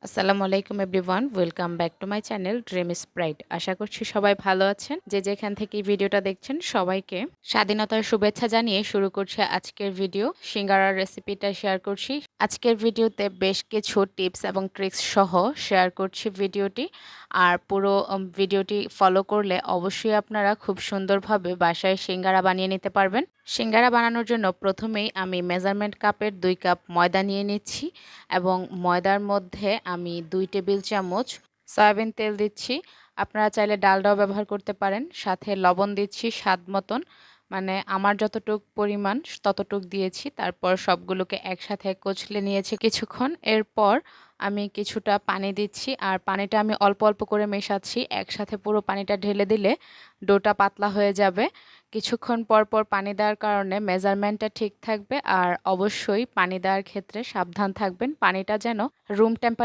আসসালামু আলাইকুম everyone, welcome back to my channel dream sprite. আশা করছি সবাই ভালো আছেন। যে যেখান থেকে এই ভিডিওটা দেখছেন সবাইকে স্বাধীনতার শুভেচ্ছা জানিয়ে শুরু করছি আজকের ভিডিও। সিঙ্গারার রেসিপিটা শেয়ার করছি। আজকের ভিডিওতে বেশ কিছু টিপস এবং ট্রিক্স সহ শেয়ার করছি ভিডিওটি। আর পুরো ভিডিওটি ফলো করলে অবশ্যই আপনারা খুব সুন্দরভাবে বাসায় সিঙ্গারা বানিয়ে নিতে পারবেন। সিঙ্গারা বানানোর জন্য প্রথমেই আমি মেজারমেন্ট কাপের 2 কাপ ময়দা নিয়ে নিচ্ছি এবং ময়দার মধ্যে আমি 2 টেবিল চামচ সয়াবিন তেল দিচ্ছি। আপনারা চাইলে ডালডাও ব্যবহার করতে পারেন। সাথে লবণ দিচ্ছি স্বাদ মতন, মানে আমার যতটুক পরিমাণ ততটুক দিয়েছি। তারপর সবগুলোকে একসাথে কচলে নিয়েছি কিছুক্ষণ। এরপর আমি কিছুটা পানি দিচ্ছি, আর পানিটা আমি অল্প অল্প করে মেশাচ্ছি। একসাথে পুরো পানিটা ঢেলে দিলে ডোটা পাতলা হয়ে যাবে। কিছুক্ষণ পর পর পানি দেওয়ার কারণে মেজারমেন্টটা ঠিক থাকবে। আর অবশ্যই পানি দেওয়ার ক্ষেত্রে সাবধান থাকবেন, পানিটা যেন রুম টেম্পারেচার